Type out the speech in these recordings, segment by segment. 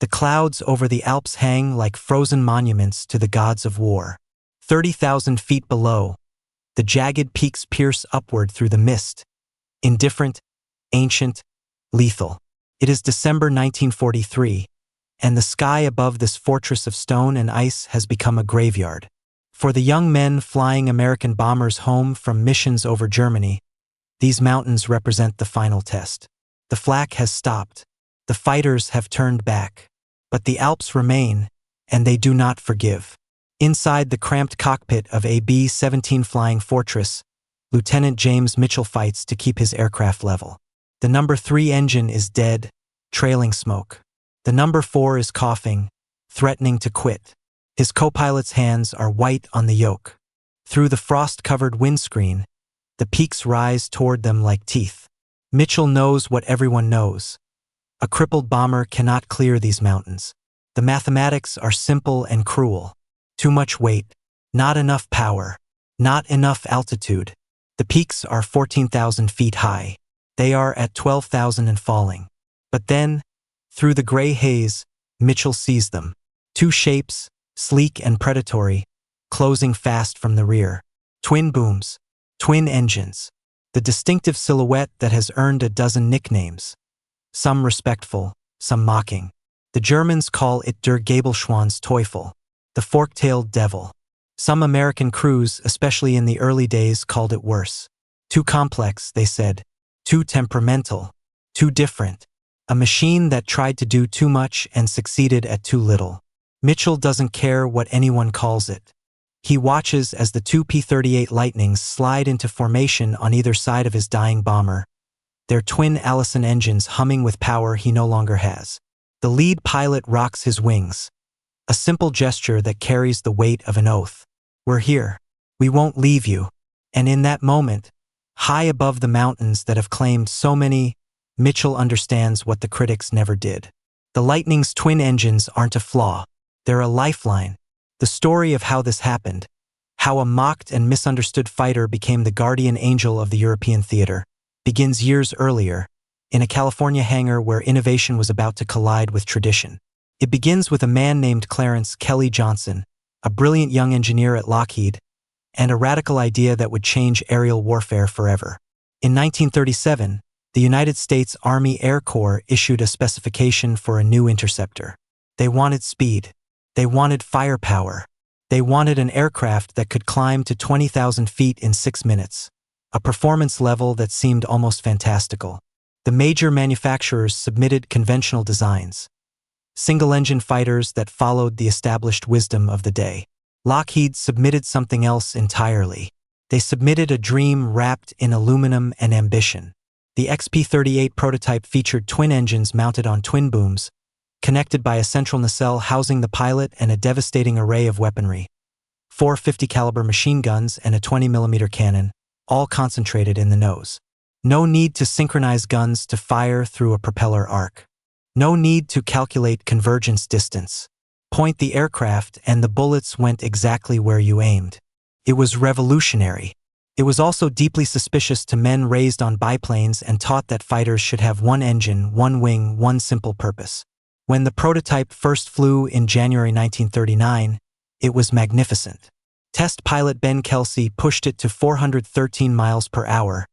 The clouds over the Alps hang like frozen monuments to the gods of war. 30,000 feet below, the jagged peaks pierce upward through the mist, indifferent, ancient, lethal. It is December 1943, and the sky above this fortress of stone and ice has become a graveyard. For the young men flying American bombers home from missions over Germany, these mountains represent the final test. The flak has stopped. The fighters have turned back. But the Alps remain, and they do not forgive. Inside the cramped cockpit of a B-17 Flying Fortress, Lieutenant James Mitchell fights to keep his aircraft level. The number 3 engine is dead, trailing smoke. The number 4 is coughing, threatening to quit. His co-pilot's hands are white on the yoke. Through the frost-covered windscreen, the peaks rise toward them like teeth. Mitchell knows what everyone knows. A crippled bomber cannot clear these mountains. The mathematics are simple and cruel. Too much weight, not enough power, not enough altitude. The peaks are 14,000 feet high. They are at 12,000 and falling. But then, through the gray haze, Mitchell sees them. 2 shapes, sleek and predatory, closing fast from the rear. Twin booms, twin engines. The distinctive silhouette that has earned a dozen nicknames. Some respectful, some mocking. The Germans call it Der Gabelschwanz-Teufel, the fork-tailed devil. Some American crews, especially in the early days, called it worse. Too complex, they said. Too temperamental. Too different. A machine that tried to do too much and succeeded at too little. Mitchell doesn't care what anyone calls it. He watches as the 2 P-38 Lightnings slide into formation on either side of his dying bomber, their twin Allison engines humming with power he no longer has. The lead pilot rocks his wings, a simple gesture that carries the weight of an oath. We're here. We won't leave you. And in that moment, high above the mountains that have claimed so many, Mitchell understands what the critics never did. The Lightning's twin engines aren't a flaw. They're a lifeline. The story of how this happened, how a mocked and misunderstood fighter became the guardian angel of the European theater, begins years earlier, in a California hangar where innovation was about to collide with tradition. It begins with a man named Clarence Kelly Johnson, a brilliant young engineer at Lockheed, and a radical idea that would change aerial warfare forever. In 1937, the United States Army Air Corps issued a specification for a new interceptor. They wanted speed. They wanted firepower. They wanted an aircraft that could climb to 20,000 feet in 6 minutes, a performance level that seemed almost fantastical. The major manufacturers submitted conventional designs, single-engine fighters that followed the established wisdom of the day. Lockheed submitted something else entirely. They submitted a dream wrapped in aluminum and ambition. The XP-38 prototype featured twin engines mounted on twin booms, connected by a central nacelle housing the pilot and a devastating array of weaponry. 4 50 caliber machine guns and a 20mm cannon, all concentrated in the nose. No need to synchronize guns to fire through a propeller arc. No need to calculate convergence distance. Point the aircraft and the bullets went exactly where you aimed. It was revolutionary. It was also deeply suspicious to men raised on biplanes and taught that fighters should have one engine, one wing, one simple purpose. When the prototype first flew in January 1939, it was magnificent. Test pilot Ben Kelsey pushed it to 413 miles per hour,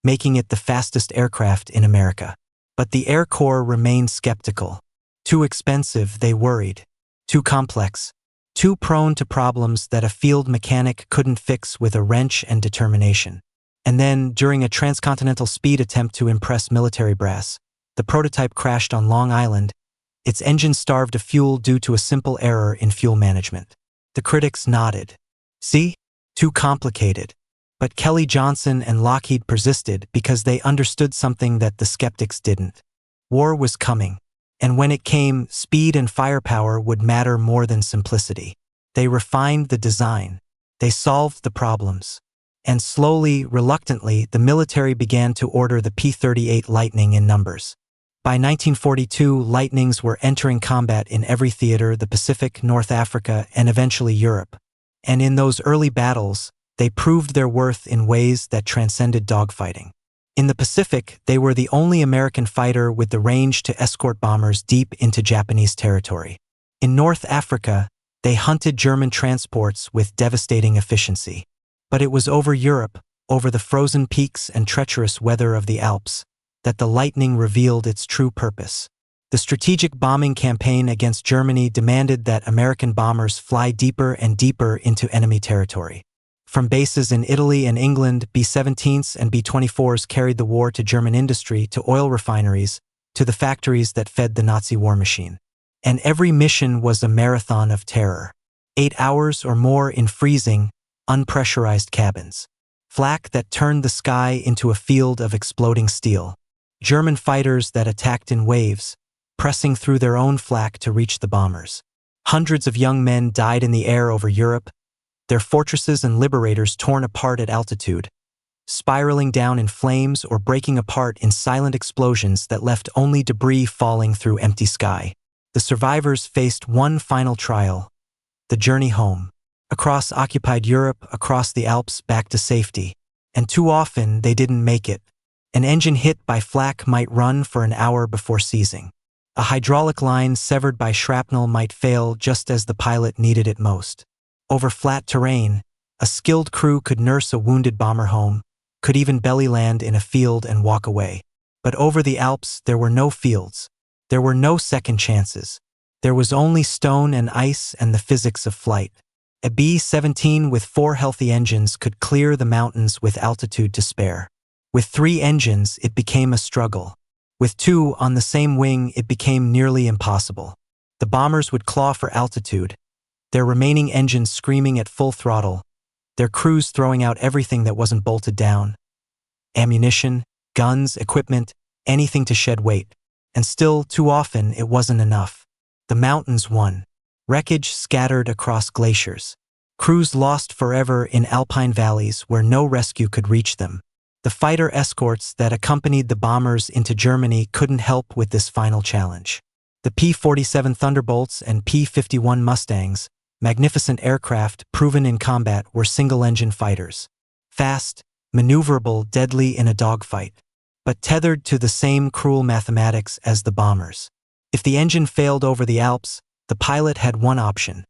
making it the fastest aircraft in America. But the Air Corps remained skeptical. Too expensive, they worried. Too complex. Too prone to problems that a field mechanic couldn't fix with a wrench and determination. And then, during a transcontinental speed attempt to impress military brass, the prototype crashed on Long Island. Its engine starved of fuel due to a simple error in fuel management. The critics nodded. See? Too complicated. But Kelly Johnson and Lockheed persisted because they understood something that the skeptics didn't. War was coming. And when it came, speed and firepower would matter more than simplicity. They refined the design. They solved the problems. And slowly, reluctantly, the military began to order the P-38 Lightning in numbers. By 1942, Lightnings were entering combat in every theater, the Pacific, North Africa, and eventually Europe. And in those early battles, they proved their worth in ways that transcended dogfighting. In the Pacific, they were the only American fighter with the range to escort bombers deep into Japanese territory. In North Africa, they hunted German transports with devastating efficiency. But it was over Europe, over the frozen peaks and treacherous weather of the Alps, that the lightning revealed its true purpose. The strategic bombing campaign against Germany demanded that American bombers fly deeper and deeper into enemy territory. From bases in Italy and England, B-17s and B-24s carried the war to German industry, to oil refineries, to the factories that fed the Nazi war machine. And every mission was a marathon of terror. 8 hours or more in freezing, unpressurized cabins. Flak that turned the sky into a field of exploding steel. German fighters that attacked in waves, pressing through their own flak to reach the bombers. Hundreds of young men died in the air over Europe, their fortresses and liberators torn apart at altitude, spiraling down in flames or breaking apart in silent explosions that left only debris falling through empty sky. The survivors faced one final trial, the journey home. Across occupied Europe, across the Alps, back to safety. And too often, they didn't make it. An engine hit by flak might run for an hour before seizing. A hydraulic line severed by shrapnel might fail just as the pilot needed it most. Over flat terrain, a skilled crew could nurse a wounded bomber home, could even belly land in a field and walk away. But over the Alps, there were no fields. There were no second chances. There was only stone and ice and the physics of flight. A B-17 with 4 healthy engines could clear the mountains with altitude to spare. With 3 engines, it became a struggle. With 2 on the same wing, it became nearly impossible. The bombers would claw for altitude, their remaining engines screaming at full throttle, their crews throwing out everything that wasn't bolted down. Ammunition, guns, equipment, anything to shed weight. And still, too often, it wasn't enough. The mountains won. Wreckage scattered across glaciers. Crews lost forever in alpine valleys where no rescue could reach them. The fighter escorts that accompanied the bombers into Germany couldn't help with this final challenge. The P-47 Thunderbolts and P-51 Mustangs, magnificent aircraft proven in combat, were single-engine fighters. Fast, maneuverable, deadly in a dogfight. But tethered to the same cruel mathematics as the bombers. If the engine failed over the Alps, the pilot had one option: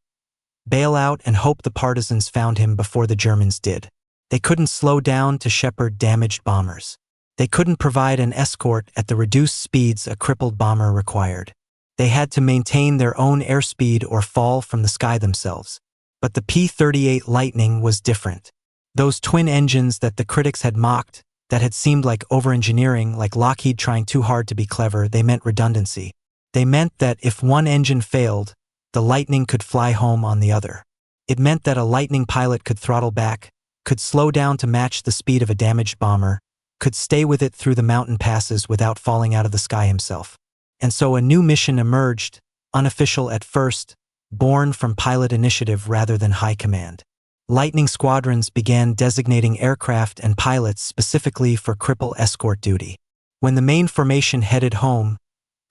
bail out and hope the partisans found him before the Germans did. They couldn't slow down to shepherd damaged bombers. They couldn't provide an escort at the reduced speeds a crippled bomber required. They had to maintain their own airspeed or fall from the sky themselves. But the P-38 Lightning was different. Those twin engines that the critics had mocked, that had seemed like over-engineering, like Lockheed trying too hard to be clever, they meant redundancy. They meant that if one engine failed, the Lightning could fly home on the other. It meant that a Lightning pilot could throttle back, could slow down to match the speed of a damaged bomber, could stay with it through the mountain passes without falling out of the sky himself. And so a new mission emerged, unofficial at first, born from pilot initiative rather than high command. Lightning squadrons began designating aircraft and pilots specifically for cripple escort duty. When the main formation headed home,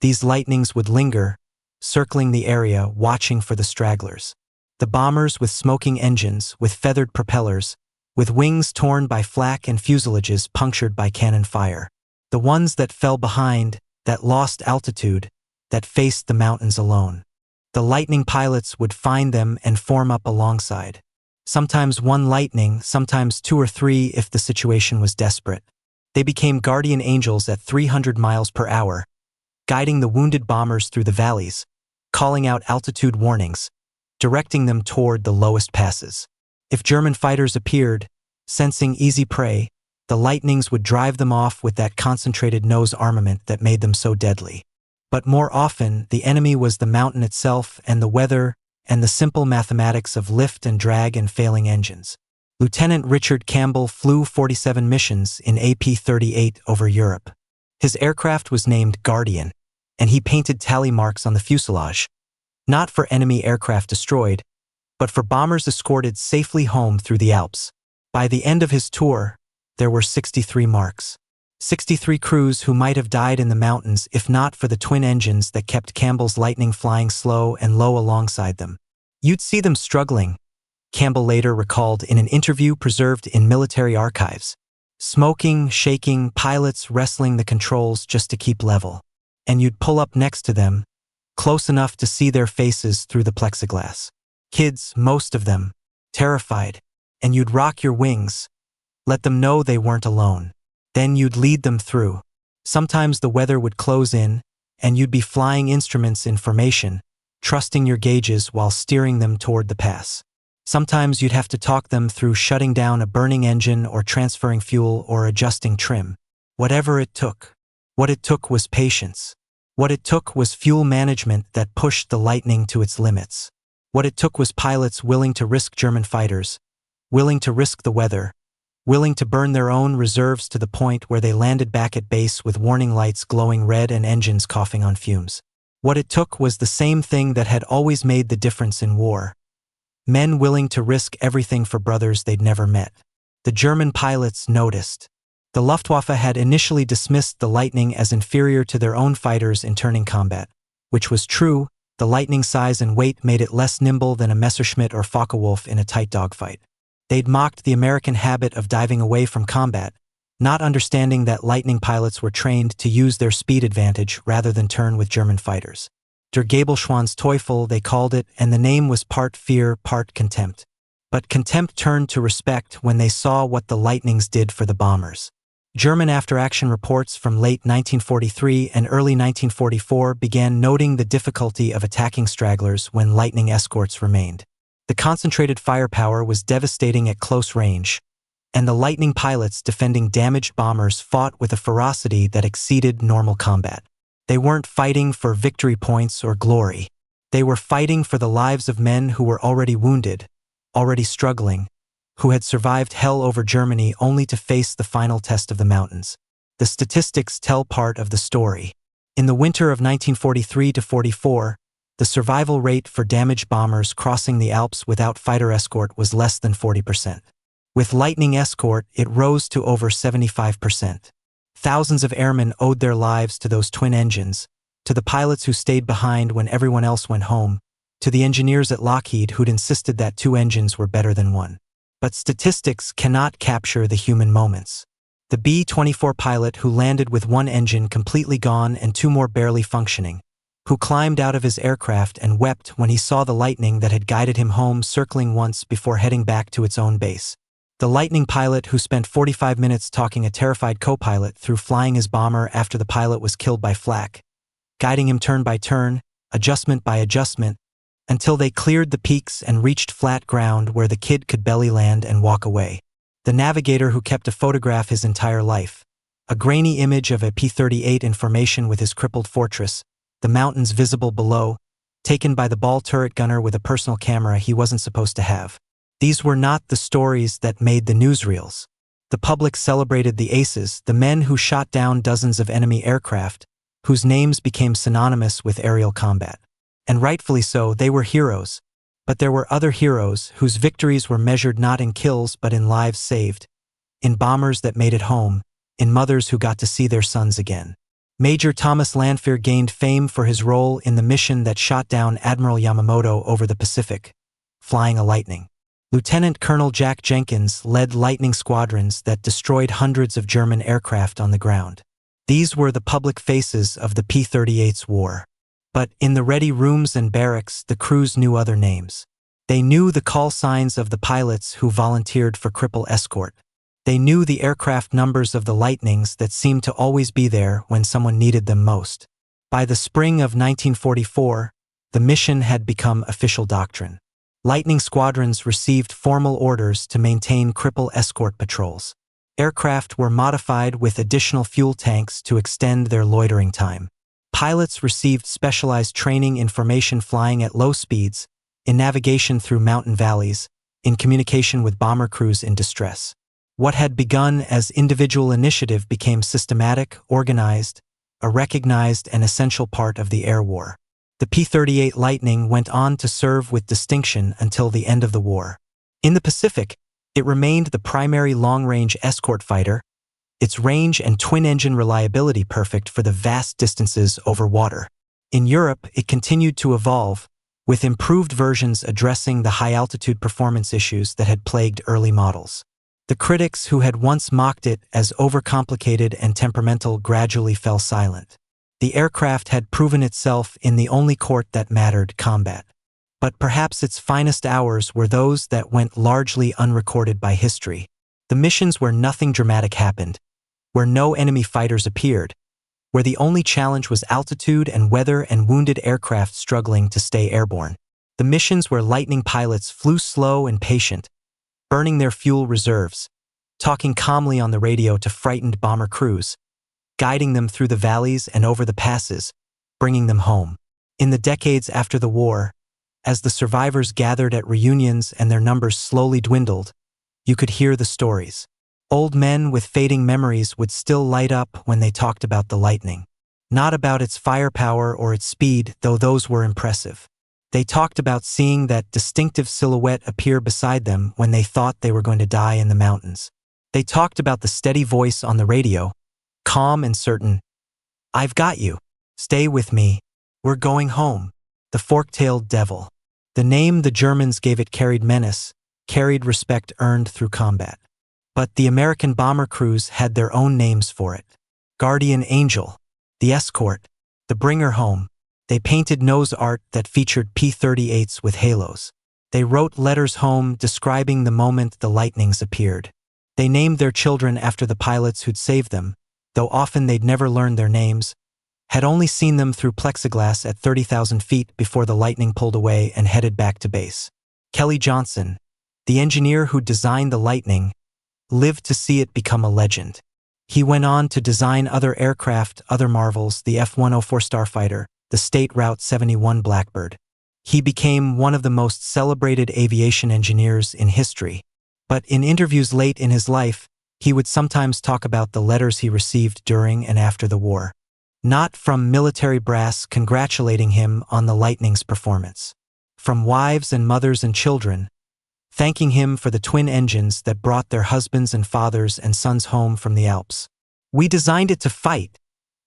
these Lightnings would linger, circling the area, watching for the stragglers. The bombers with smoking engines, with feathered propellers, with wings torn by flak and fuselages punctured by cannon fire. The ones that fell behind, that lost altitude, that faced the mountains alone. The Lightning pilots would find them and form up alongside. Sometimes one Lightning, sometimes 2 or 3 if the situation was desperate. They became guardian angels at 300 miles per hour, guiding the wounded bombers through the valleys, calling out altitude warnings, directing them toward the lowest passes. If German fighters appeared, sensing easy prey, the Lightnings would drive them off with that concentrated nose armament that made them so deadly. But more often, the enemy was the mountain itself and the weather and the simple mathematics of lift and drag and failing engines. Lieutenant Richard Campbell flew 47 missions in a P-38 over Europe. His aircraft was named Guardian, and he painted tally marks on the fuselage, not for enemy aircraft destroyed, but for bombers escorted safely home through the Alps. By the end of his tour, there were 63 marks. 63 crews who might have died in the mountains if not for the twin engines that kept Campbell's Lightning flying slow and low alongside them. You'd see them struggling, Campbell later recalled in an interview preserved in military archives. Smoking, shaking, pilots wrestling the controls just to keep level. And you'd pull up next to them, close enough to see their faces through the plexiglass. Kids, most of them, terrified, and you'd rock your wings, let them know they weren't alone. Then you'd lead them through. Sometimes the weather would close in, and you'd be flying instruments in formation, trusting your gauges while steering them toward the pass. Sometimes you'd have to talk them through shutting down a burning engine or transferring fuel or adjusting trim. Whatever it took. What it took was patience. What it took was fuel management that pushed the Lightning to its limits. What it took was pilots willing to risk German fighters, willing to risk the weather, willing to burn their own reserves to the point where they landed back at base with warning lights glowing red and engines coughing on fumes. What it took was the same thing that had always made the difference in war. Men willing to risk everything for brothers they'd never met. The German pilots noticed. The Luftwaffe had initially dismissed the Lightning as inferior to their own fighters in turning combat, which was true. The Lightning's size and weight made it less nimble than a Messerschmitt or Focke-Wulf in a tight dogfight. They'd mocked the American habit of diving away from combat, not understanding that Lightning pilots were trained to use their speed advantage rather than turn with German fighters. Der Gabelschwanz-Teufel, they called it, and the name was part fear, part contempt. But contempt turned to respect when they saw what the Lightnings did for the bombers. German after-action reports from late 1943 and early 1944 began noting the difficulty of attacking stragglers when Lightning escorts remained. The concentrated firepower was devastating at close range, and the Lightning pilots defending damaged bombers fought with a ferocity that exceeded normal combat. They weren't fighting for victory points or glory. They were fighting for the lives of men who were already wounded, already struggling, who had survived hell over Germany only to face the final test of the mountains. The statistics tell part of the story. In the winter of 1943-44, the survival rate for damaged bombers crossing the Alps without fighter escort was less than 40%. With Lightning escort, it rose to over 75%. Thousands of airmen owed their lives to those twin engines, to the pilots who stayed behind when everyone else went home, to the engineers at Lockheed who'd insisted that two engines were better than one. But statistics cannot capture the human moments. The B-24 pilot who landed with one engine completely gone and two more barely functioning, who climbed out of his aircraft and wept when he saw the Lightning that had guided him home circling once before heading back to its own base. The Lightning pilot who spent 45 minutes talking a terrified co-pilot through flying his bomber after the pilot was killed by flak, guiding him turn by turn, adjustment by adjustment, until they cleared the peaks and reached flat ground where the kid could belly land and walk away. The navigator who kept a photograph his entire life, a grainy image of a P-38 in formation with his crippled fortress, the mountains visible below, taken by the ball turret gunner with a personal camera he wasn't supposed to have. These were not the stories that made the newsreels. The public celebrated the aces, the men who shot down dozens of enemy aircraft, whose names became synonymous with aerial combat. And rightfully so, they were heroes. But there were other heroes whose victories were measured not in kills but in lives saved, in bombers that made it home, in mothers who got to see their sons again. Major Thomas Lanphier gained fame for his role in the mission that shot down Admiral Yamamoto over the Pacific, flying a Lightning. Lieutenant Colonel Jack Jenkins led Lightning squadrons that destroyed hundreds of German aircraft on the ground. These were the public faces of the P-38's war. But in the ready rooms and barracks, the crews knew other names. They knew the call signs of the pilots who volunteered for cripple escort. They knew the aircraft numbers of the Lightnings that seemed to always be there when someone needed them most. By the spring of 1944, the mission had become official doctrine. Lightning squadrons received formal orders to maintain cripple escort patrols. Aircraft were modified with additional fuel tanks to extend their loitering time. Pilots received specialized training in formation flying at low speeds, in navigation through mountain valleys, in communication with bomber crews in distress. What had begun as individual initiative became systematic, organized, a recognized and essential part of the air war. The P-38 Lightning went on to serve with distinction until the end of the war. In the Pacific, it remained the primary long-range escort fighter, its range and twin-engine reliability perfect for the vast distances over water. In Europe, it continued to evolve, with improved versions addressing the high-altitude performance issues that had plagued early models. The critics who had once mocked it as overcomplicated and temperamental gradually fell silent. The aircraft had proven itself in the only court that mattered, combat. But perhaps its finest hours were those that went largely unrecorded by history. The missions where nothing dramatic happened, where no enemy fighters appeared, where the only challenge was altitude and weather and wounded aircraft struggling to stay airborne. The missions where Lightning pilots flew slow and patient, burning their fuel reserves, talking calmly on the radio to frightened bomber crews, guiding them through the valleys and over the passes, bringing them home. In the decades after the war, as the survivors gathered at reunions and their numbers slowly dwindled, you could hear the stories. Old men with fading memories would still light up when they talked about the Lightning. Not about its firepower or its speed, though those were impressive. They talked about seeing that distinctive silhouette appear beside them when they thought they were going to die in the mountains. They talked about the steady voice on the radio, calm and certain. "I've got you. Stay with me. We're going home." The fork-tailed devil. The name the Germans gave it carried menace, carried respect earned through combat. But the American bomber crews had their own names for it. Guardian Angel, the Escort, the Bringer Home. They painted nose art that featured P-38s with halos. They wrote letters home describing the moment the Lightnings appeared. They named their children after the pilots who'd saved them, though often they'd never learned their names, had only seen them through plexiglass at 30,000 feet before the Lightning pulled away and headed back to base. Kelly Johnson, the engineer who designed the Lightning, lived to see it become a legend. He went on to design other aircraft, other marvels, the F-104 Starfighter, the State Route 71 Blackbird. He became one of the most celebrated aviation engineers in history. But in interviews late in his life, he would sometimes talk about the letters he received during and after the war. Not from military brass congratulating him on the Lightning's performance. From wives and mothers and children, thanking him for the twin engines that brought their husbands and fathers and sons home from the Alps. "We designed it to fight,"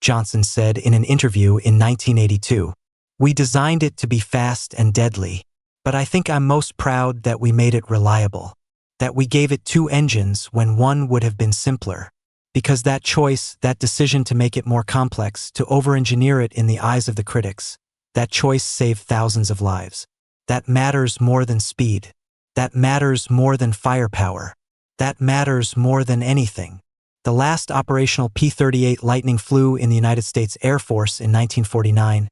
Johnson said in an interview in 1982. "We designed it to be fast and deadly. But I think I'm most proud that we made it reliable. That we gave it two engines when one would have been simpler. Because that choice, that decision to make it more complex, to over-engineer it in the eyes of the critics, that choice saved thousands of lives. That matters more than speed. That matters more than firepower. That matters more than anything." The last operational P-38 Lightning flew in the United States Air Force in 1949,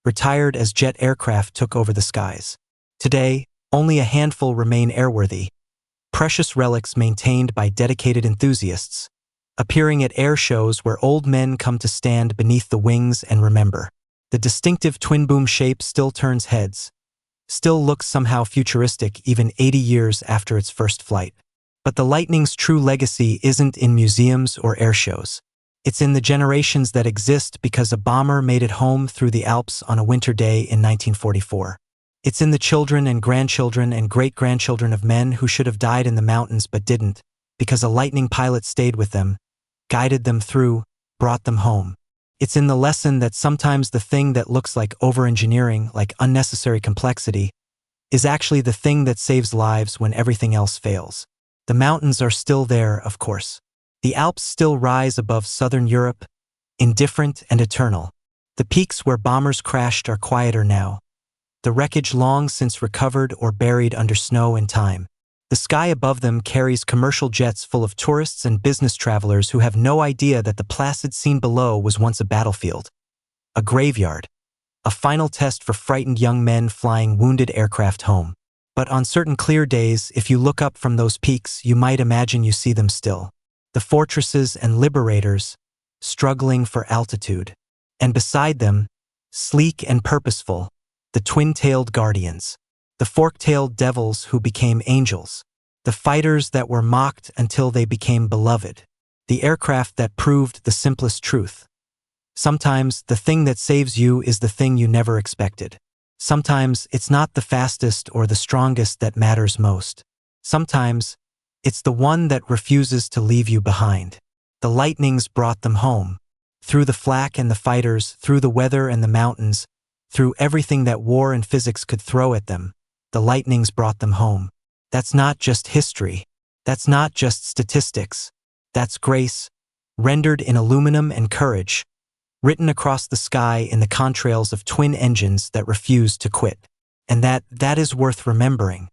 retired as jet aircraft took over the skies. Today, only a handful remain airworthy, precious relics maintained by dedicated enthusiasts, appearing at air shows where old men come to stand beneath the wings and remember. The distinctive twin-boom shape still turns heads, still looks somehow futuristic even 80 years after its first flight. But the Lightning's true legacy isn't in museums or air shows. It's in the generations that exist because a bomber made it home through the Alps on a winter day in 1944. It's in the children and grandchildren and great-grandchildren of men who should have died in the mountains but didn't, because a Lightning pilot stayed with them, guided them through, brought them home. It's in the lesson that sometimes the thing that looks like over-engineering, like unnecessary complexity, is actually the thing that saves lives when everything else fails. The mountains are still there, of course. The Alps still rise above southern Europe, indifferent and eternal. The peaks where bombers crashed are quieter now. The wreckage long since recovered or buried under snow and time. The sky above them carries commercial jets full of tourists and business travelers who have no idea that the placid scene below was once a battlefield, a graveyard, a final test for frightened young men flying wounded aircraft home. But on certain clear days, if you look up from those peaks, you might imagine you see them still. The fortresses and liberators, struggling for altitude. And beside them, sleek and purposeful, the twin-tailed guardians. The fork-tailed devils who became angels. The fighters that were mocked until they became beloved. The aircraft that proved the simplest truth. Sometimes the thing that saves you is the thing you never expected. Sometimes it's not the fastest or the strongest that matters most. Sometimes it's the one that refuses to leave you behind. The Lightnings brought them home. Through the flak and the fighters, through the weather and the mountains, through everything that war and physics could throw at them, the Lightnings brought them home. That's not just history. That's not just statistics. That's grace, rendered in aluminum and courage, written across the sky in the contrails of twin engines that refuse to quit. And that is worth remembering.